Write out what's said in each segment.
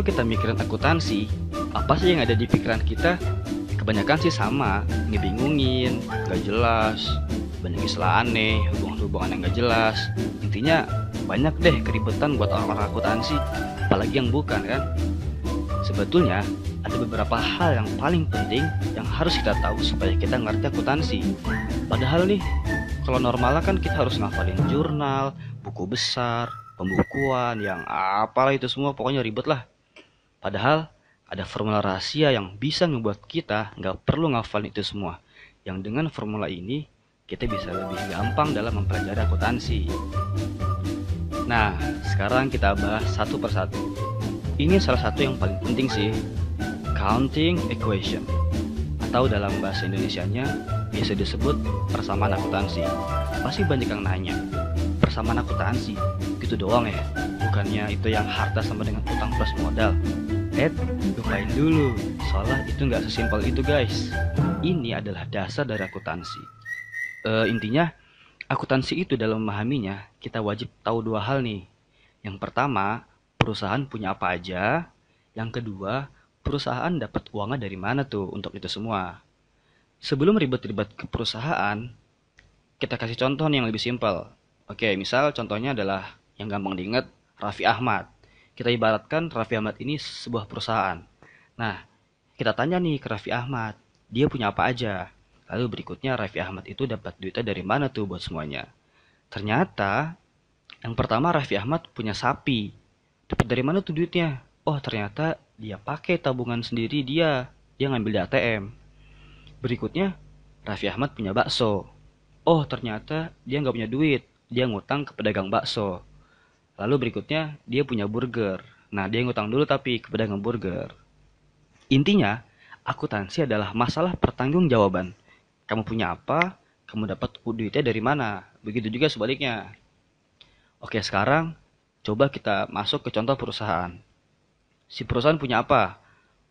kita mikirin akuntansi, apa sih yang ada di pikiran kita? Kebanyakan sih sama, ngebingungin, gak jelas, banyak istilah aneh, hubungan-hubungan yang gak jelas. Intinya banyak deh keribetan buat orang-orang akuntansi, apalagi yang bukan kan. Sebetulnya ada beberapa hal yang paling penting yang harus kita tahu supaya kita ngerti akuntansi. Padahal nih, kalau normal kan kita harus ngafalin jurnal, buku besar, pembukuan, yang apalah itu semua, pokoknya ribet lah. Padahal ada formula rahasia yang bisa ngebuat kita nggak perlu ngafalin itu semua. Yang dengan formula ini, kita bisa lebih gampang dalam mempelajari akuntansi. Nah, sekarang kita bahas satu persatu. Ini salah satu yang paling penting sih, counting equation. Atau dalam bahasa Indonesianya, biasa disebut persamaan akuntansi. Pasti banyak yang nanya, persamaan akuntansi, gitu doang ya? Bukannya itu yang harta sama dengan utang plus modal? Lupain dulu, soalnya itu nggak sesimpel itu guys. Ini adalah dasar dari akuntansi. Intinya, akuntansi itu dalam memahaminya, kita wajib tahu dua hal nih. Yang pertama, perusahaan punya apa aja. Yang kedua, perusahaan dapat uangnya dari mana tuh untuk itu semua. Sebelum ribet-ribet ke perusahaan, kita kasih contoh nih yang lebih simpel. Oke, misal contohnya adalah yang gampang diingat, Raffi Ahmad. Kita ibaratkan Raffi Ahmad ini sebuah perusahaan. Nah, kita tanya nih ke Raffi Ahmad, dia punya apa aja? Lalu berikutnya Raffi Ahmad itu dapat duitnya dari mana tuh buat semuanya? Ternyata, yang pertama Raffi Ahmad punya sapi. Dapat dari mana tuh duitnya? Oh, ternyata dia pakai tabungan sendiri dia ngambil di ATM. Berikutnya, Raffi Ahmad punya bakso. Oh, ternyata dia nggak punya duit, dia ngutang ke pedagang bakso. Lalu berikutnya, dia punya burger. Nah, dia ngutang dulu tapi ke pedagang burger. Intinya, akuntansi adalah masalah pertanggungjawaban. Kamu punya apa? Kamu dapat duitnya dari mana? Begitu juga sebaliknya. Oke, sekarang coba kita masuk ke contoh perusahaan. Si perusahaan punya apa?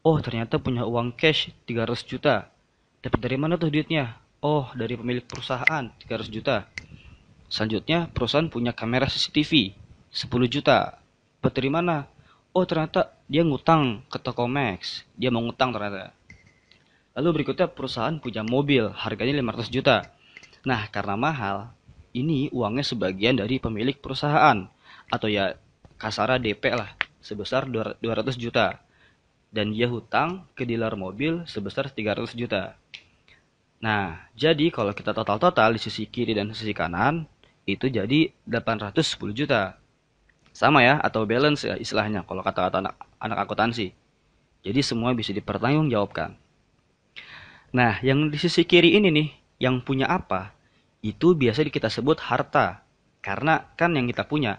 Oh, ternyata punya uang cash 300 juta. Dapat dari mana tuh duitnya? Oh, dari pemilik perusahaan 300 juta. Selanjutnya, perusahaan punya kamera CCTV 10 juta. Dapat dari mana? Oh, ternyata dia ngutang ke toko Max. Dia mau ngutang ternyata. Lalu berikutnya perusahaan punya mobil, harganya 500 juta. Nah, karena mahal, ini uangnya sebagian dari pemilik perusahaan. Atau ya kasarnya DP lah, sebesar 200 juta. Dan dia hutang ke dealer mobil sebesar 300 juta. Nah, jadi kalau kita total-total di sisi kiri dan sisi kanan, itu jadi 810 juta. Sama ya, atau balance ya istilahnya kalau kata-kata anak akuntansi. Jadi semua bisa dipertanggungjawabkan. Nah, yang di sisi kiri ini nih, yang punya apa, itu biasa kita sebut harta. Karena kan yang kita punya.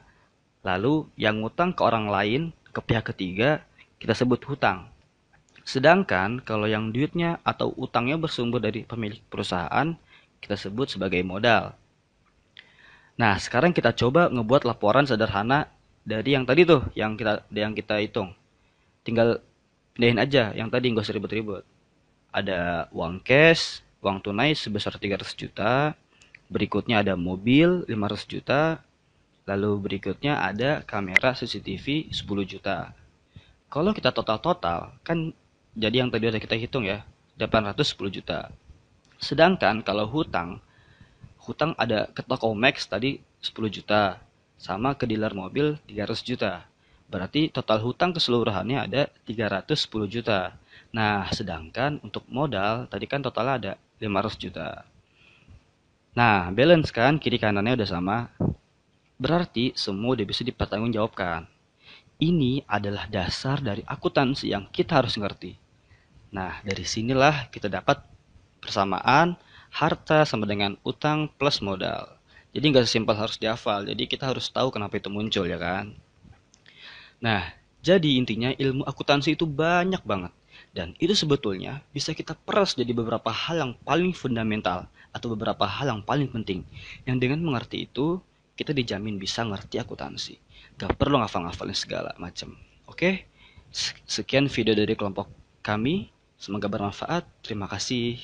Lalu yang ngutang ke orang lain, ke pihak ketiga, kita sebut hutang. Sedangkan kalau yang duitnya atau utangnya bersumber dari pemilik perusahaan, kita sebut sebagai modal. Nah, sekarang kita coba ngebuat laporan sederhana dari yang tadi tuh, yang kita hitung. Tinggal pindahin aja yang tadi, nggak usah ribet-ribet. Ada uang cash, uang tunai sebesar 300 juta, berikutnya ada mobil 500 juta, lalu berikutnya ada kamera CCTV 10 juta. Kalau kita total-total, kan jadi yang tadi udah kita hitung ya, 810 juta. Sedangkan kalau hutang ada ke toko Max tadi 10 juta, sama ke dealer mobil 300 juta. Berarti total hutang keseluruhannya ada 310 juta. Nah, sedangkan untuk modal tadi kan totalnya ada 500 juta. Nah, balance kan, kiri kanannya udah sama. Berarti semua udah bisa dipertanggungjawabkan. Ini adalah dasar dari akuntansi yang kita harus ngerti. Nah, dari sinilah kita dapat persamaan harta sama dengan utang plus modal. Jadi nggak sesimpel harus dihafal, jadi kita harus tahu kenapa itu muncul ya kan. Nah, jadi intinya ilmu akuntansi itu banyak banget. Dan itu sebetulnya bisa kita peras jadi beberapa hal yang paling fundamental atau beberapa hal yang paling penting. Yang dengan mengerti itu, kita dijamin bisa ngerti akuntansi. Gak perlu ngafal-ngafalin segala macam. Oke? Sekian video dari kelompok kami. Semoga bermanfaat. Terima kasih.